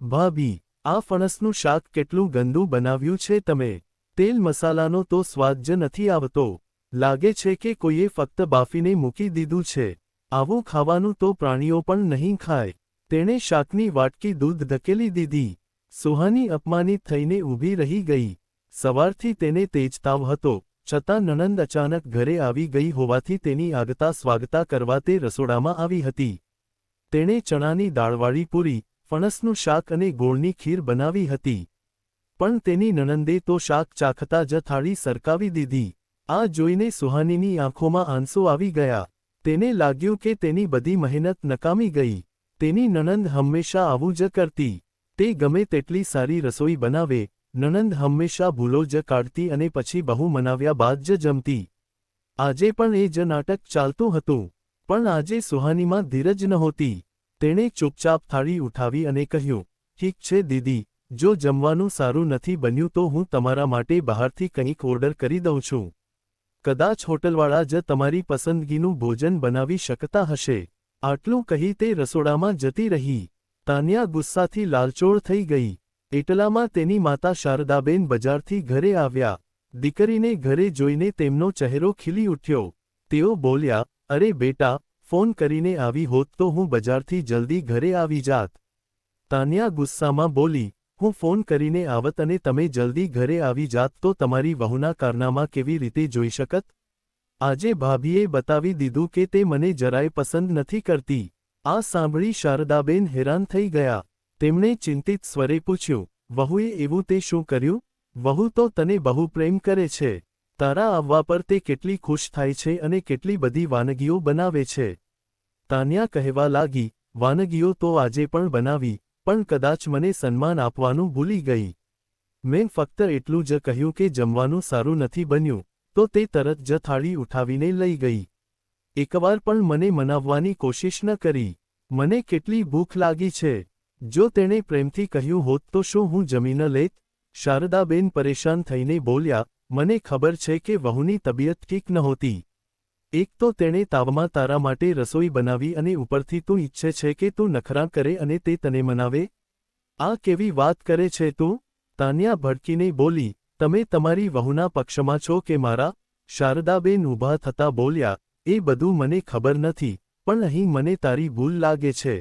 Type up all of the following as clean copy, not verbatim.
ભાભી, આ ફણસનું શાક કેટલું ગંદુ બનાવ્યું છે તમે. તેલ મસાલાનો તો સ્વાદ જ નથી આવતો. લાગે છે કે કોઈએ ફક્ત બાફીને મૂકી દીધું છે. આવું ખાવાનું તો પ્રાણીઓ પણ નહીં ખાય. તેણે શાકની વાટકી દૂધ ધકેલી દીધી. સુહાની અપમાનિત થઈને ઊભી રહી ગઈ. સવારથી તેને તેજ તાવ હતો, છતાં નણંદ અચાનક ઘરે આવી ગઈ હોવાથી તેની આગતા સ્વાગતા કરવા તે રસોડામાં આવી હતી. તેણે ચણાની દાળવાળી પૂરી, ફણસનું શાક અને ગોળની ખીર બનાવી હતી. પણ તેની નણંદે તો શાક ચાખતા જ થાળી સરકાવી દીધી. આ જોઈને સુહાનીની આંખોમાં આંસુ આવી ગયા. તેને લાગ્યું કે તેની બધી મહેનત નકામી ગઈ. તેની નણંદ હંમેશા આવું જ કરતી. તે ગમે તેટલી સારી રસોઈ બનાવે, નણંદ હંમેશા ભૂલો જ કાઢતી અને પછી બહુ મનાવ્યા બાદ જ જમતી. આજે પણ એ જ નાટક ચાલતું હતું. પણ આજે સુહાનીમાં ધીરજ નહોતી. તેણે ચૂપચાપ થાળી ઉઠાવી અને કહ્યું, ઠીક છે દીદી, જો જમવાનું સારું નથી બન્યું તો હું તમારા માટે બહારથી કંઈક ઓર્ડર કરી દઉં છું. કદાચ હોટલવાળા જ તમારી પસંદગીનું ભોજન બનાવી શકતા હશે. આટલું કહી તે રસોડામાં જતી રહી. તાન્યા ગુસ્સાથી લાલચોળ થઈ ગઈ. એટલામાં તેની માતા શારદાબેન બજારથી ઘરે આવ્યા. દીકરીને ઘરે જોઈને તેમનો ચહેરો ખીલી ઉઠ્યો. તેઓ બોલ્યા, અરે બેટા, ફોન કરીને આવી હોત તો હું બજારથી જલ્દી ઘરે આવી જાત. તાન્યા ગુસ્સામાં બોલી, હું ફોન કરીને આવત અને તમે જલ્દી ઘરે આવી જાત તો તમારી વહુના કારનામા કેવી રીતે જોઈ શકત? આજે ભાભીએ બતાવી દીધું કે તે મને જરાય પસંદ નથી કરતી. આ સાંભળી શારદાબેન હેરાન થઈ ગયા. તેમણે ચિંતિત સ્વરે પૂછ્યું, વહુએ એવું તે શું કર્યું? વહુ તો તને બહુ પ્રેમ કરે છે. તારા આવવા પર તે કેટલી ખુશ થાય છે અને કેટલી બધી વાનગીઓ બનાવે છે. તાન્યા કહેવા લાગી, વાનગીઓ તો આજે પણ બનાવી, પણ કદાચ મને સન્માન આપવાનું ભૂલી ગઈ. મેં ફક્ત એટલું જ કહ્યું કે જમવાનું સારું નથી બન્યું, તો તે તરત જ થાળી ઉઠાવીને લઈ ગઈ. એકવાર પણ મને મનાવવાની કોશિશ ન કરી. મને કેટલી ભૂખ લાગી છે. જો તેણે પ્રેમથી કહ્યું હોત તો શું હું જમી ન લેત? શારદાબેન પરેશાન થઈને બોલ્યા, મને ખબર છે કે વહુની તબિયત ઠીક નહોતી. એક તો તેણે તાવમાં તારા માટે રસોઈ બનાવી અને ઉપરથી તું ઈચ્છે છે કે તું નખરાં કરે અને તે તને મનાવે? આ કેવી વાત કરે છે તું? તાન્યા ભડકીને બોલી, તમે તમારી વહુના પક્ષમાં છો કે મારા? શારદાબેન ઊભા થતા બોલ્યા, એ બધું મને ખબર નથી, પણ અહીં મને તારી ભૂલ લાગે છે.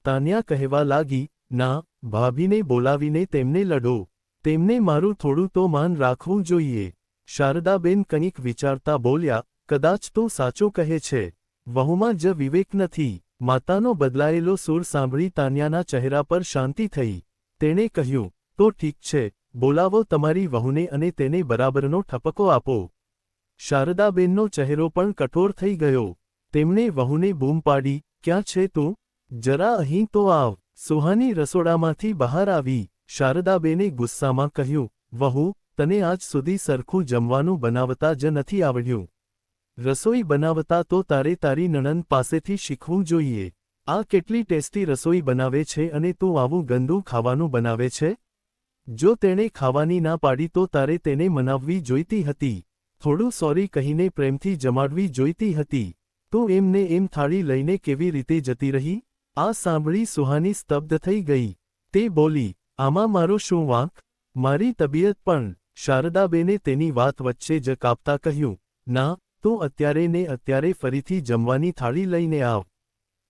તાન્યા કહેવા લાગી, ના, ભાભીને બોલાવીને તેમને લડો. તેમને મારું થોડું તો માન રાખવું જોઈએ. શારદાબેન કંઈક વિચારતા બોલ્યા, કદાચ તું સાચું કહે છે. વહુમાં જ વિવેક નથી. માતાનો બદલાયેલો સૂર સાંભળી તાન્યાના ચહેરા પર શાંતિ થઈ. તેણે કહ્યું, તો ઠીક છે, બોલાવો તમારી વહુને અને તેને બરાબરનો ઠપકો આપો. શારદાબેનનો ચહેરો પણ કઠોર થઈ ગયો. તેમણે વહુને બૂમ પાડી, ક્યાં છે તું? જરા અહીં તો આવ. સુહાની રસોડામાંથી બહાર આવી. શારદાબેને ગુસ્સામાં કહ્યું, વહુ, તને આજ સુધી સરખું જમવાનું બનાવતા જ નથી આવડ્યું. રસોઈ બનાવતા તો તારે તારી નણંદ પાસેથી શીખવું જોઈએ. આ કેટલી ટેસ્ટી રસોઈ બનાવે છે અને તું આવું ગંદુ ખાવાનું બનાવે છે? જો તેણે ખાવાની ના પાડી તો તારે તેને મનાવવી જોઈતી હતી. થોડું સોરી કહીને પ્રેમથી જમાડવી જોઈતી હતી. તું એમને એમ થાળી લઈને કેવી રીતે જતી રહી? આ સાંભળી સુહાની સ્તબ્ધ થઈ ગઈ. તે બોલી, આમાં મારો શું વાંક? મારી તબિયત પણ. શારદાબેને તેની વાત વચ્ચે જ કાપતા કહ્યું, ના, તું અત્યારે ને અત્યારે ફરીથી જમવાની થાળી લઈને આવ.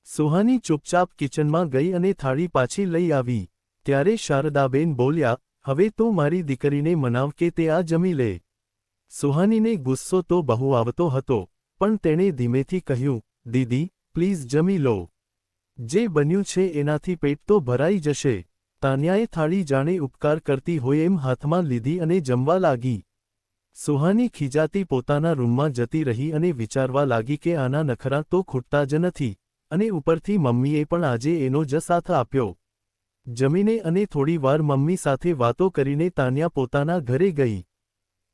સુહાની ચૂપચાપ કિચનમાં ગઈ અને થાળી પાછી લઈ આવી. ત્યારે શારદાબેન બોલ્યા, હવે તું મારી દીકરીને મનાવ કે તે આ જમી લે. સુહાનીને ગુસ્સો તો બહુ આવતો હતો, પણ તેણે ધીમેથી કહ્યું, દીદી, પ્લીઝ જમી લો. જે બન્યું છે એનાથી પેટ તો ભરાઈ જશે. તાન્યાએ થાળી જાણે ઉપકાર કરતી હોય એમ હાથમાં લીધી અને જમવા લાગી. સુહાની ખીજાતી પોતાના રૂમમાં જતી રહી અને વિચારવા લાગી કે આના નખરા તો ખૂટતા જ નથી, અને ઉપરથી મમ્મીએ પણ આજે એનો જ સાથ આપ્યો. જમીને અને થોડી વાર મમ્મી સાથે વાતો કરીને તાન્યા પોતાના ઘરે ગઈ.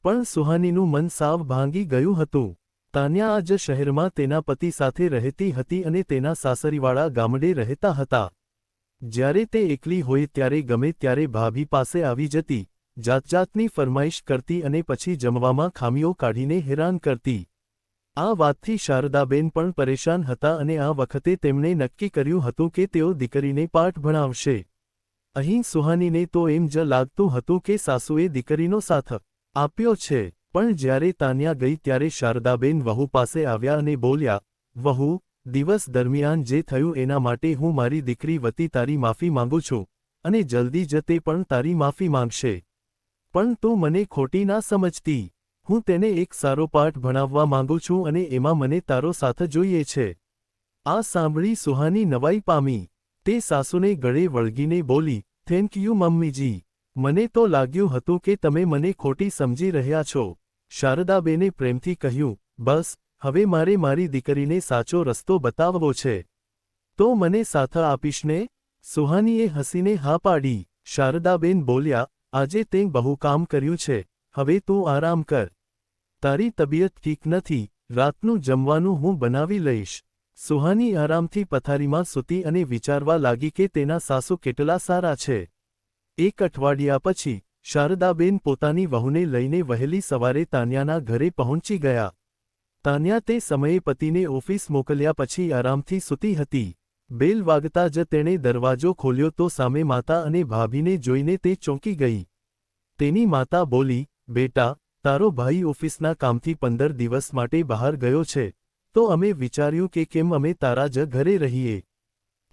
પણ સુહાનીનું મન સાવ ભાંગી ગયું હતું. તાન્યા આજ શહેરમાં તેના પતિ સાથે રહેતી હતી અને તેના સાસરીવાળા ગામડે રહેતા હતા. જ્યારે તે એકલી હોય ત્યારે ગમે ત્યારે ભાભી પાસે આવી જતી, જાતજાતની ફરમાઈશ કરતી અને પછી જમવામાં ખામીઓ કાઢીને હેરાન કરતી. આ વાતથી શારદાબેન પણ પરેશાન હતા અને આ વખતે તેમણે નક્કી કર્યું હતું કે તેઓ દીકરીને પાઠ ભણાવશે. અહીં સુહાનીને તો એમ જ લાગતું હતું કે સાસુએ દીકરીનો સાથ આપ્યો છે, પણ જ્યારે તાન્યા ગઈ ત્યારે શારદાબેન વહુ પાસે આવ્યા અને બોલ્યા, વહુ, દિવસ દરમિયાન જે થયું એના માટે હું મારી દીકરી વતી તારી માફી માંગુ છું, અને જલ્દી જ તે પણ તારી માફી માંગશે. પણ તું મને ખોટી ના સમજતી. હું તેને એક સારો પાઠ ભણાવવા માંગુ છું અને એમાં મને તારો સાથ જોઈએ છે. આ સાંભળી સુહાની નવાઈ પામી. તે સાસુને ગળે વળગીને બોલી, થેન્ક યુ મમ્મીજી. મને તો લાગ્યું હતું કે તમે મને ખોટી સમજી રહ્યા છો. શારદાબેને પ્રેમથી કહ્યું, બસ, હવે મારે મારી દીકરીને સાચો રસ્તો બતાવવો છે. તો મને સાથ આપીશ ને? સુહાનીએ હસીને હા પાડી. શારદાબેન બોલ્યા, આજે તે બહુ કામ કર્યું છે, હવે તું આરામ કર. તારી તબિયત ઠીક નથી, રાતનું જમવાનું હું બનાવી લઈશ. સુહાની આરામથી પથારીમાં સૂતી અને વિચારવા લાગી કે તેના સાસુ કેટલા સારા છે. એક અઠવાડિયા પછી શારદાબેન પોતાની વહુને લઈને વહેલી સવારે તાન્યાના ઘરે પહોંચી ગયા. તાન્યા તે સમયે પતિને ઓફિસ મોકલ્યા પછી આરામથી સૂતી હતી. બેલ વાગતા જ તેણે દરવાજો ખોલ્યો તો સામે માતા અને ભાભીને જોઈને તે ચોંકી ગઈ. તેની માતા બોલી, બેટા, તારો ભાઈ ઓફિસના કામથી 15 દિવસ માટે બહાર ગયો છે, તો અમે વિચાર્યું કે કેમ અમે તારા જ ઘરે રહીએ.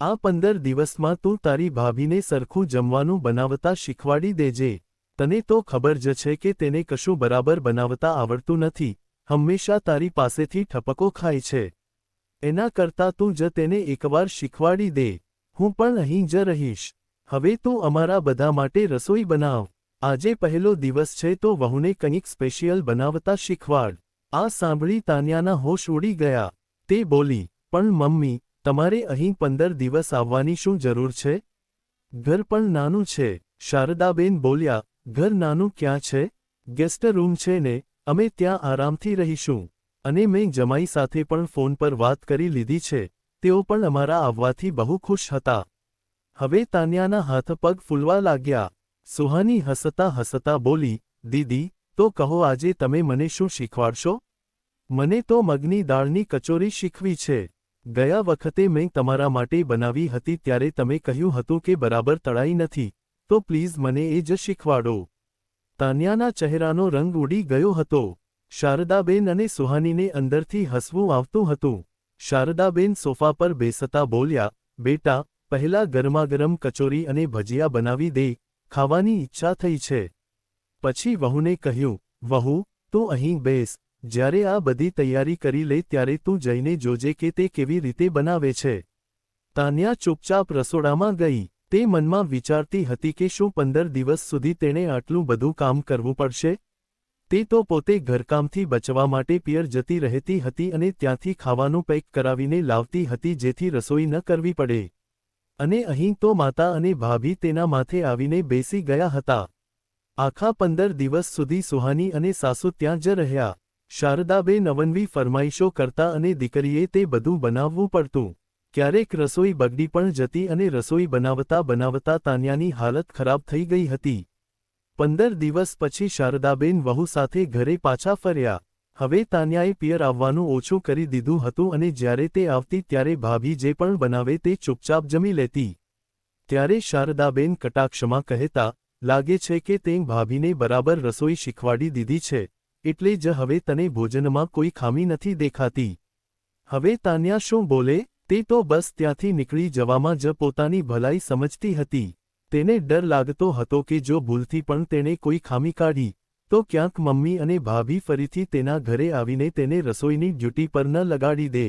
આ 15 દિવસમાં તું તારી ભાભીને સરખું જમવાનું બનાવતા શીખવાડી દેજે. તને તો ખબર જ છે કે તેને કશું બરાબર બનાવતા આવડતું નથી, હંમેશા તારી પાસેથી ઠપકો ખાય છે. એના કરતાં તું જ તેને એકવાર શીખવાડી દે. હું પણ અહીં જ રહીશ. હવે તું અમારા બધા માટે રસોઈ બનાવ. આજે પહેલો દિવસ છે તો વહુને કંઈક સ્પેશિયલ બનાવતા શીખવાડ. આ સાંભળી તાન્યાના હોશ ઉડી ગયા. તે બોલી, પણ મમ્મી, તમારે અહીં 15 દિવસ આવવાની શું જરૂર છે? ઘર પણ નાનું છે. શારદાબેન બોલ્યા, ઘર નાનું ક્યાં છે? ગેસ્ટ રૂમ છે ને, અમે ત્યાં આરામથી રહીશું. અને મેં જમાઈ સાથે પણ ફોન પર વાત કરી લીધી છે, તેઓ પણ અમારા આવવાથી બહુ ખુશ હતા. હવે તાન્યાના હાથ પગ ફૂલવા લાગ્યા. સુહાની હસતા હસતા બોલી, દીદી, તો કહો આજે તમે મને શું શીખવાડશો? મને તો મગની દાળની કચોરી શીખવી છે. ગયા વખતે મેં તમારા માટે બનાવી હતી ત્યારે તમે કહ્યું હતું કે બરાબર તળાઈ નથી, તો પ્લીઝ મને એ જ શીખવાડો. તાન્યાના ચહેરાનો રંગ ઉડી ગયો હતો. શારદાબેન અને સુહાનીને અંદરથી હસવું આવતું હતું. શારદાબેન સોફા પર બેસતા બોલ્યા, બેટા, પહેલા ગરમાગરમ કચોરી અને ભજીયા બનાવી દે, ખાવાની ઈચ્છા થઈ છે. પછી વહુને કહ્યું, વહુ, તું અહીં બેસ. જ્યારે આ બધી તૈયારી કરી લે ત્યારે તું જઈને જોજે કે તે કેવી રીતે બનાવે છે. તાન્યા ચૂપચાપ રસોડામાં ગઈ. તે મનમાં વિચારતી હતી કે શું 15 દિવસ સુધી તેણે આટલું બધું કામ કરવું પડશે? તે તો પોતે ઘરકામથી બચવા માટે પિયર જતી રહેતી હતી અને ત્યાંથી ખાવાનું પેક કરાવીને લાવતી હતી જેથી રસોઈ ન કરવી પડે. અને અહીં તો માતા અને ભાભી તેના માથે આવીને બેસી ગયા હતા. આખા 15 દિવસ સુધી સુહાની અને સાસુ ત્યાં જ રહ્યા. શારદાબેન અવનવી ફરમાઈશો કરતા અને દીકરીએ તે બધું બનાવવું પડતું. ક્યારેક રસોઈ બગડી પણ જતી અને રસોઈ બનાવતા બનાવતા તાન્યાની હાલત ખરાબ થઈ ગઈ હતી. 15 દિવસ પછી શારદાબેન વહુ સાથે ઘરે પાછા ફર્યા. હવે તાન્યાએ પિયર આવવાનું ઓછું કરી દીધું હતું અને જ્યારે તે આવતી ત્યારે ભાભી જે પણ બનાવે તે ચૂપચાપ જમી લેતી. ત્યારે શારદાબેન કટાક્ષમાં કહેતા, લાગે છે કે તે ભાભીને બરાબર રસોઈ શીખવાડી દીધી છે, એટલે જ હવે તને ભોજનમાં કોઈ ખામી નથી દેખાતી. હવે તાન્યા શું બોલે? તે તો બસ ત્યાંથી નીકળી જવામાં જ પોતાની ભલાઈ સમજતી હતી. તેને ડર લાગતો હતો કે જો ભૂલથી પણ તેણે કોઈ ખામી કાઢી, તો ક્યાંક મમ્મી અને ભાભી ફરીથી તેના ઘરે આવીને તેને રસોઈની ડ્યુટી પર ન લગાડી દે.